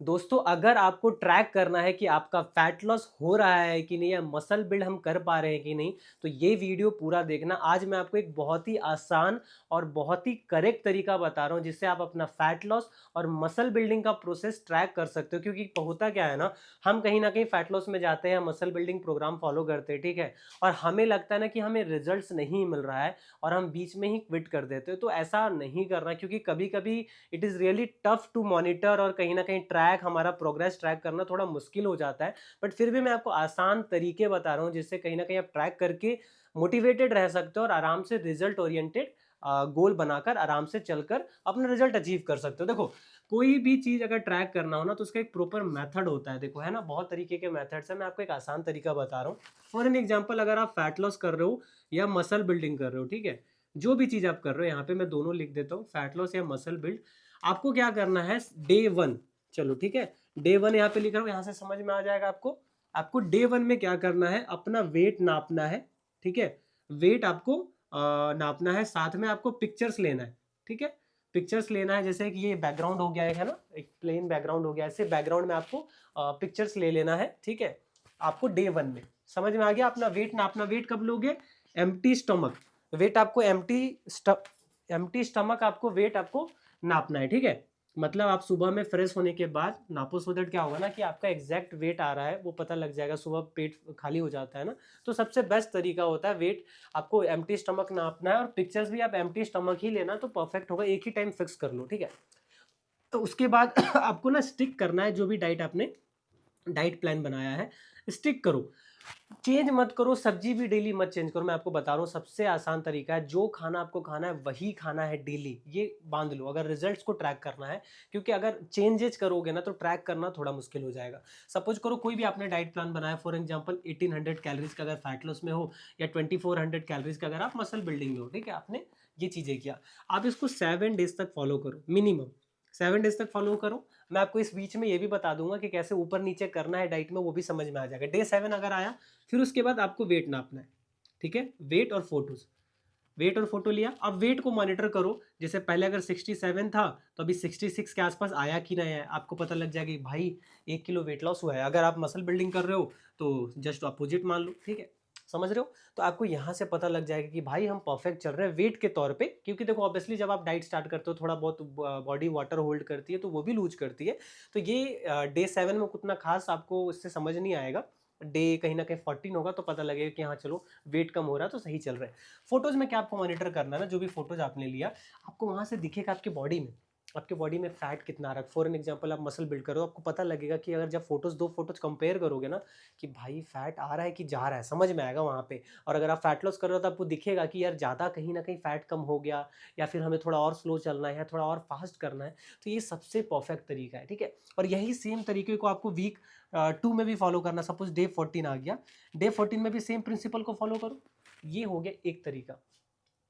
दोस्तों अगर आपको ट्रैक करना है कि आपका फैट लॉस हो रहा है कि नहीं या मसल बिल्ड हम कर पा रहे हैं कि नहीं, तो ये वीडियो पूरा देखना। आज मैं आपको एक बहुत ही आसान और बहुत ही करेक्ट तरीका बता रहा हूँ जिससे आप अपना फैट लॉस और मसल बिल्डिंग का प्रोसेस ट्रैक कर सकते हो। क्योंकि होता क्या है ना, हम कहीं ना कहीं फैट लॉस में जाते हैं, मसल बिल्डिंग प्रोग्राम फॉलो करते हैं, ठीक है, और हमें लगता है ना कि हमें रिजल्ट्स नहीं मिल रहा है और हम बीच में ही क्विट कर देते हैं। तो ऐसा नहीं करना, क्योंकि कभी कभी it is really tough to monitor और कहीं ना कहीं ट्रैक हमारा प्रोग्रेस ट्रैक करना थोड़ा मुश्किल हो जाता है। बट फिर भी मैं आपको आसान तरीके बता रहा हूँ जिससे कहीं ना कहीं आप ट्रैक करके मोटिवेटेड रह सकते हो और आराम से रिजल्ट ओरिएंटेड गोल बनाकर आराम से चलकर अपना रिजल्ट अचीव कर सकते हो। देखो, कोई भी चीज अगर ट्रैक करना हो ना तो उसका एक प्रॉपर मेथड होता है। देखो, है ना, बहुत तरीके के मेथड्स है। मैं आपको एक आसान तरीका बता रहा हूँ। फॉर एन एग्जांपल, अगर आप फैट लॉस कर रहे हो या मसल बिल्डिंग कर रहे हो, ठीक है, जो भी चीज आप कर रहे हो, यहाँ पे मैं दोनों लिख देता हूँ, फैट लॉस या मसल बिल्ड, आपको क्या करना है डे वन। चलो ठीक है, डे वन यहाँ पे लिख रहा हूँ, यहाँ से समझ में आ जाएगा आपको। आपको डे वन में क्या करना है, अपना वेट नापना है, ठीक है, वेट आपको नापना है, साथ में आपको पिक्चर्स लेना है, ठीक है, पिक्चर्स लेना है। जैसे कि ये बैकग्राउंड हो गया है ना, एक प्लेन बैकग्राउंड हो गया, ऐसे बैकग्राउंड में आपको पिक्चर्स ले लेना है, ठीक है। आपको डे वन में समझ में आ गया अपना वेट नापना। वेट कब लोगे, एम्प्टी स्टमक, वेट आपको एम्प्टी स्टमक आपको वेट आपको नापना है, ठीक है। मतलब आप सुबह में फ्रेश होने के बाद नापो, सो दैट क्या होगा ना कि आपका एग्जैक्ट वेट आ रहा है वो पता लग जाएगा। सुबह पेट खाली हो जाता है ना, तो सबसे बेस्ट तरीका होता है वेट आपको एम्प्टी स्टमक नापना है, और पिक्चर्स भी आप एम्प्टी स्टमक ही लेना तो परफेक्ट होगा। एक ही टाइम फिक्स कर लो, ठीक है। तो उसके बाद आपको ना स्टिक करना है, जो भी डाइट आपने डाइट प्लान बनाया है स्टिक करो, चेंज मत करो। सब्जी भी डेली मत चेंज करो। मैं आपको बता रहा हूँ सबसे आसान तरीका है, जो खाना आपको खाना है वही खाना है डेली, ये बांध लो अगर रिजल्ट्स को ट्रैक करना है। क्योंकि अगर चेंजेस करोगे ना तो ट्रैक करना थोड़ा मुश्किल हो जाएगा। सपोज करो कोई भी आपने डाइट प्लान बनाया, फॉर एग्जांपल 1800 कैलोरीज का अगर फैट लॉस में हो, या 2400 कैलोरीज का अगर आप मसल बिल्डिंग में हो, ठीक है, आपने ये चीजें किया, आप इसको 7 डेज तक फॉलो करो, मिनिमम 7 डेज तक फॉलो करो। मैं आपको इस बीच में ये भी बता दूंगा कि कैसे ऊपर नीचे करना है डाइट में, वो भी समझ में आ जाएगा। डे 7 अगर आया, फिर उसके बाद आपको वेट नापना है, ठीक है, वेट और फोटोज, वेट और फोटो लिया। अब वेट को मॉनिटर करो, जैसे पहले अगर 67 था तो अभी 66 के आसपास आया कि नहीं है, आपको पता लग जाएगा कि भाई 1 किलो वेट लॉस हुआ है। अगर आप मसल बिल्डिंग कर रहे हो तो जस्ट अपोजिट मान लो, ठीक है, समझ रहे हो। तो आपको यहाँ से पता लग जाएगा कि भाई हम परफेक्ट चल रहे हैं वेट के तौर पे। क्योंकि देखो ऑब्वियसली जब आप डाइट स्टार्ट करते हो थोड़ा बहुत बॉडी वाटर होल्ड करती है तो वो भी लूज करती है। तो ये डे 7 में उतना खास आपको इससे समझ नहीं आएगा। डे कहीं ना कहीं 14 होगा तो पता लगेगा कि हाँ चलो वेट कम हो रहा है तो सही चल रहा है। फोटोज में क्या आपको मॉनिटर करना है ना, जो भी फोटोज आपने लिया आपको वहां से दिखेगा आपके बॉडी में फैट कितना आ रहा है। फॉर एन एग्जांपल आप मसल बिल्ड करो, आपको पता लगेगा कि अगर जब फोटोज दो फोटोज कंपेयर करोगे ना कि भाई फैट आ रहा है कि जा रहा है, समझ में आएगा वहाँ पे। और अगर आप फैट लॉस कर रहे हो तो आपको दिखेगा कि यार ज़्यादा कहीं ना कहीं फैट कम हो गया, या फिर हमें थोड़ा और स्लो चलना है या थोड़ा और फास्ट करना है। तो ये सबसे परफेक्ट तरीका है, ठीक है। और यही सेम तरीके को आपको वीक 2 में भी फॉलो करना। सपोज डे 14 आ गया, डे 14 में भी सेम प्रिंसिपल को फॉलो करो। ये हो गया एक तरीका,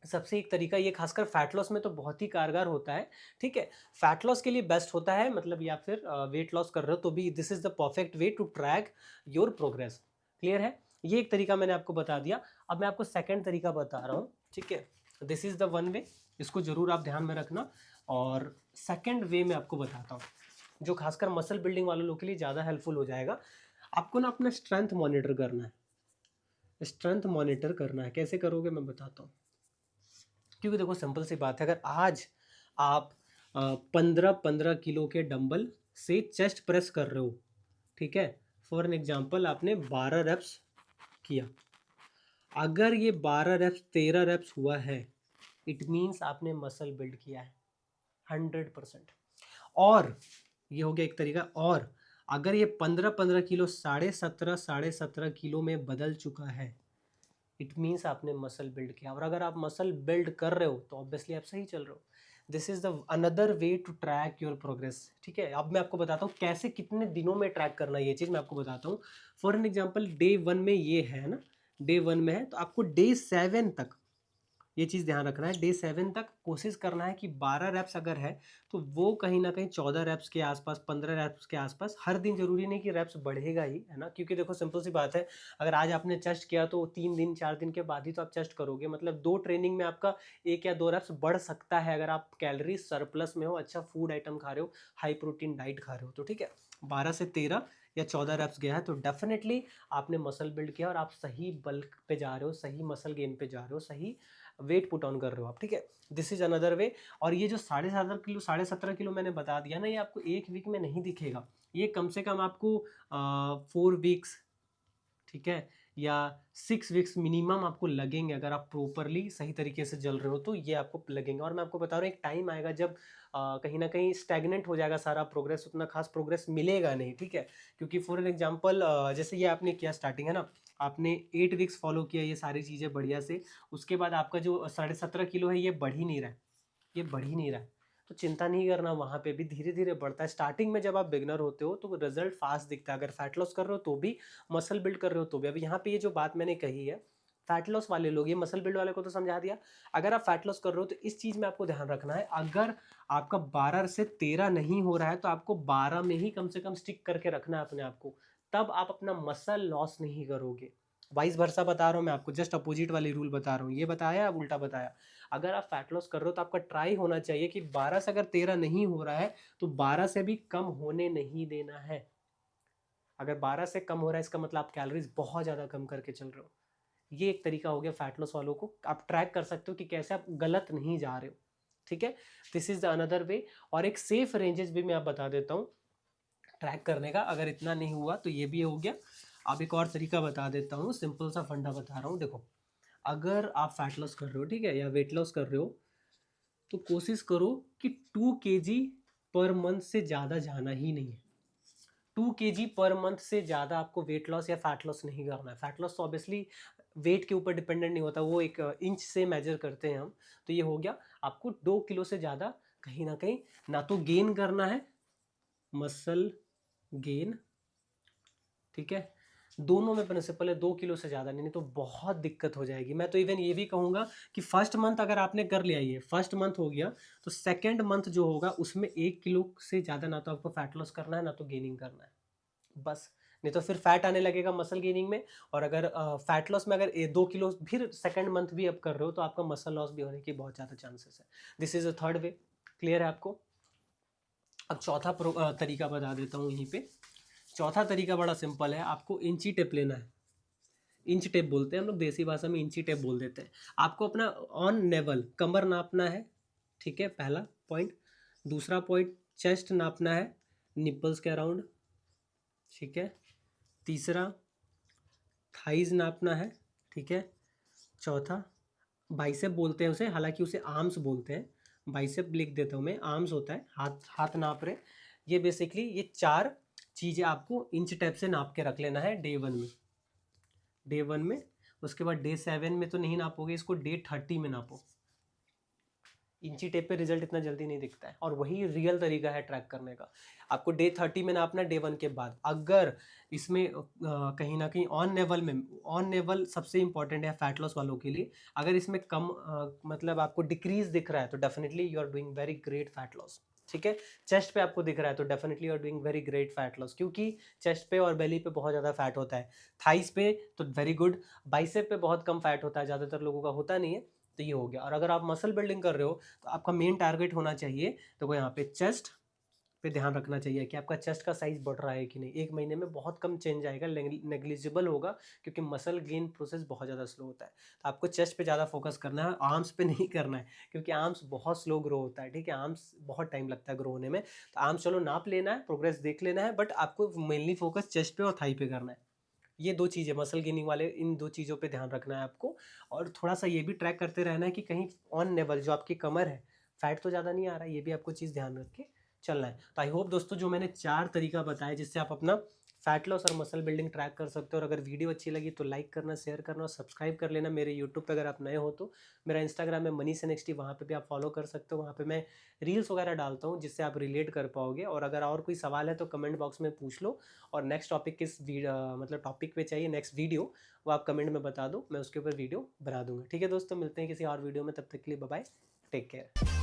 सबसे एक तरीका ये खासकर फैट लॉस में तो बहुत ही कारगर होता है, ठीक है। फैट लॉस के लिए बेस्ट होता है, मतलब या फिर वेट लॉस कर रहे हो तो भी this is the perfect way to track your progress. Clear है, ये एक तरीका मैंने आपको बता दिया। अब मैं आपको सेकंड तरीका बता रहा हूँ, ठीक है। This is the one way, इसको जरूर आप ध्यान में रखना। और सेकंड वे में आपको बताता हूँ जो खासकर मसल बिल्डिंग वाले लोग के लिए ज़्यादा हेल्पफुल हो जाएगा। आपको ना अपना स्ट्रेंथ मॉनिटर करना है, स्ट्रेंथ मॉनिटर करना है। कैसे करोगे मैं बताता हूँ। क्योंकि देखो सिंपल सी बात है, अगर आज आप 15-15 किलो के डंबल से चेस्ट प्रेस कर रहे हो, ठीक है, फॉर एन एग्जांपल आपने 12 रेप्स किया, अगर ये 12 रेप्स 13 रेप्स हुआ है, इट मीन्स आपने मसल बिल्ड किया है 100%। और ये हो गया एक तरीका। और अगर ये 15-15 किलो 17.5 किलो में बदल चुका है, इट मीन्स आपने मसल बिल्ड किया। और अगर आप मसल बिल्ड कर रहे हो तो ऑब्वियसली आप सही चल रहे हो। This is the another way to track your progress, ठीक है। अब मैं आपको बताता हूँ कैसे कितने दिनों में ट्रैक करना है, ये चीज़ मैं आपको बताता हूँ। फॉर एन एग्जाम्पल डे 1 में ये है ना, डे 1 में है तो आपको डे 7 तक ये चीज़ ध्यान रखना है। डे 7 तक कोशिश करना है कि 12 रैप्स अगर है तो वो कहीं न कहीं 14 रैप्स के आसपास, 15 रैप्स के आसपास। हर दिन ज़रूरी नहीं कि रैप्स बढ़ेगा ही, है ना? क्योंकि देखो सिंपल सी बात है, अगर आज आपने चेस्ट किया तो 3 दिन 4 दिन के बाद ही तो आप चेस्ट करोगे। मतलब 2 ट्रेनिंग में आपका 1 या 2 रैप्स बढ़ सकता है अगर आप कैलोरी सरप्लस में हो, अच्छा फूड आइटम खा रहे हो, हाई प्रोटीन डाइट खा रहे हो तो, ठीक है? 12 से 13 या 14 रैप्स गया है तो डेफिनेटली आपने मसल बिल्ड किया और आप सही बल्क पे जा रहे हो, सही मसल गेन पे जा रहे हो, सही वेट पुट ऑन कर रहे हो आप, ठीक है? This is another way. और ये जो 17.5 किलो 17.5 किलो मैंने बता दिया ना, ये आपको एक वीक में नहीं दिखेगा। ये कम से कम आपको 4 वीक्स, ठीक है, या 6 वीक्स मिनिमम आपको लगेंगे। अगर आप प्रॉपरली सही तरीके से चल रहे हो तो ये आपको लगेंगे। और मैं आपको बता रहा हूँ एक टाइम आएगा जब कहीं ना कहीं स्टैग्नेंट हो जाएगा सारा प्रोग्रेस, उतना खास प्रोग्रेस मिलेगा नहीं, ठीक है? क्योंकि फॉर एन एग्जांपल जैसे ये आपने किया स्टार्टिंग, है ना, आपने 8 वीक्स फॉलो किया ये सारी चीज़ें बढ़िया से, उसके बाद आपका जो 17.5 किलो है ये बढ़ ही नहीं रहा है, ये बढ़ ही नहीं रहा है। तो चिंता नहीं करना, वहाँ पे भी धीरे धीरे बढ़ता है। स्टार्टिंग में जब आप बिगनर होते हो तो रिजल्ट फास्ट दिखता है, अगर फैट लॉस कर रहे हो तो भी, मसल बिल्ड कर रहे हो तो भी। अभी यहाँ पे ये जो बात मैंने कही है, फैट लॉस वाले लोग, ये मसल बिल्ड वाले को तो समझा दिया। अगर आप फैट लॉस कर रहे हो तो इस चीज़ में आपको ध्यान रखना है, अगर आपका 12 से 13 नहीं हो रहा है तो आपको 12 में ही कम से कम स्टिक करके रखना है अपने आप को, तब आप अपना मसल लॉस नहीं करोगे। वाइस वर्सा बता रहा हूँ मैं आपको, जस्ट अपोजिट वाली रूल बता रहा हूँ। ये बताया अब उल्टा बताया। अगर आप फैट लॉस कर रहे हो तो आपका ट्राई होना चाहिए कि 12 से अगर 13 नहीं हो रहा है तो 12 से भी कम होने नहीं देना है। अगर 12 से कम हो रहा है इसका मतलब आप कैलोरीज बहुत ज़्यादा कम करके चल रहे हो। ये एक तरीका हो गया फैट लॉस वालों को, आप ट्रैक कर सकते हो कि कैसे आप गलत नहीं जा रहे हो, ठीक है? दिस इज द अनदर वे। और एक सेफ रेंजेस भी मैं आप बता देता हूँ ट्रैक करने का। अगर इतना नहीं हुआ तो ये भी हो गया। अब एक और तरीका बता देता हूँ, सिंपल सा फंडा बता रहा हूँ। देखो, अगर आप फैट लॉस कर रहे हो, ठीक है, या वेट लॉस कर रहे हो, तो कोशिश करो कि 2 kg पर मंथ से ज़्यादा जाना ही नहीं है। 2 kg पर मंथ से ज़्यादा आपको वेट लॉस या फैट लॉस नहीं करना है। फैट लॉस तो ऑब्वियसली वेट के ऊपर डिपेंडेंट नहीं होता, वो एक इंच से मेजर करते हैं हम। तो ये हो गया, आपको 2 किलो से ज़्यादा कहीं ना कहीं ना तो गेन करना है, मसल गेन, ठीक है? दोनों में प्रिंसिपल है, 2 किलो से ज़्यादा नहीं तो बहुत दिक्कत हो जाएगी। मैं तो इवन ये भी कहूँगा कि फर्स्ट मंथ अगर आपने कर लिया, ये फर्स्ट मंथ हो गया, तो सेकेंड मंथ जो होगा उसमें 1 किलो से ज़्यादा ना तो आपको फैट लॉस करना है ना तो गेनिंग करना है, बस। नहीं तो फिर फैट आने लगेगा मसल गेनिंग में। और अगर फैट लॉस में अगर 2 किलो फिर सेकेंड मंथ भी आप कर रहे हो तो आपका मसल लॉस भी होने की बहुत ज़्यादा चांसेस है। This is a third way. Clear है आपको? अब चौथा तरीका बता देता हूँ यहीं पे। चौथा तरीका बड़ा सिंपल है, आपको इंची टेप लेना है। इंच टेप बोलते हैं हम लोग, देसी भाषा में इंची टेप बोल देते हैं। आपको अपना ऑन नेवल कमर नापना है, ठीक है, पहला पॉइंट। दूसरा पॉइंट, चेस्ट नापना है निपल्स के अराउंड, ठीक है। तीसरा, थाइज नापना है, ठीक है। चौथा, बाइसेप बोलते हैं उसे, हालांकि उसे आर्म्स बोलते हैं, बाइसेप लिख देता हूँ मैं, आर्म्स होता है, हाथ हाथ नाप रहे। ये बेसिकली ये 4 चीज़ें आपको इंच टेप से नाप के रख लेना है डे 1 में, डे 1 में। उसके बाद डे 7 में तो नहीं नापोगे, इसको डे 30 में नापो। इंची टेप पे रिजल्ट इतना जल्दी नहीं दिखता है, और वही रियल तरीका है ट्रैक करने का। आपको डे 30 में नापना, डे 1 के बाद। अगर इसमें कहीं ना कहीं ऑन नेवल में, ऑन नेवल सबसे इंपॉर्टेंट है फैट लॉस वालों के लिए, अगर इसमें कम मतलब आपको डिक्रीज दिख रहा है तो definitely you are doing very great fat loss, ठीक है। चेस्ट पे आपको दिख रहा है तो definitely you are doing very great fat loss, क्योंकि चेस्ट पे और बेली पे बहुत ज़्यादा फैट होता है। थाइस पे तो वेरी गुड, बाइसेप पे बहुत कम फैट होता है, ज़्यादातर लोगों का होता नहीं है। तो ये हो गया। और अगर आप मसल बिल्डिंग कर रहे हो तो आपका मेन टारगेट होना चाहिए, तो वो यहाँ पे चेस्ट पे ध्यान रखना चाहिए कि आपका चेस्ट का साइज बढ़ रहा है कि नहीं। 1 महीने में बहुत कम चेंज आएगा, नेग्लिजिबल होगा, क्योंकि मसल गेन प्रोसेस बहुत ज़्यादा स्लो होता है। तो आपको चेस्ट पे ज़्यादा फोकस करना है, आर्म्स पे नहीं करना है, क्योंकि आर्म्स बहुत स्लो ग्रो होता है, ठीक है। आर्म्स बहुत टाइम लगता है ग्रो होने में। तो आर्म्स चलो नाप लेना है, प्रोग्रेस देख लेना है, बट आपको मेनली फोकस चेस्ट पे और थाई पे करना है। ये 2 चीज़ें मसल गेनिंग वाले, इन 2 चीज़ों पे ध्यान रखना है आपको। और थोड़ा सा ये भी ट्रैक करते रहना है कि कहीं ऑन नेवल जो आपकी कमर है, फैट तो ज़्यादा नहीं आ रहा है, ये भी आपको चीज़ ध्यान रख के चलना है। तो आई होप दोस्तों, जो मैंने 4 तरीका बताया जिससे आप अपना फैट लॉस और मसल बिल्डिंग ट्रैक कर सकते हो। और अगर वीडियो अच्छी लगी तो लाइक करना, शेयर करना और सब्सक्राइब कर लेना मेरे यूट्यूब पे। अगर आप नए हो तो मेरा इंस्टाग्राम है मनीष NXT, वहाँ पे भी आप फॉलो कर सकते हो। वहाँ पे मैं रील्स वगैरह डालता हूँ जिससे आप रिलेट कर पाओगे। और अगर और कोई सवाल है तो कमेंट बॉक्स में पूछ लो। और नेक्स्ट टॉपिक मतलब टॉपिक पे चाहिए नेक्स्ट वीडियो, वो आप कमेंट में बता दो, मैं उसके ऊपर वीडियो बना दूंगा। ठीक है दोस्तों, मिलते हैं किसी और वीडियो में, तब तक के लिए बाय बाय, टेक केयर।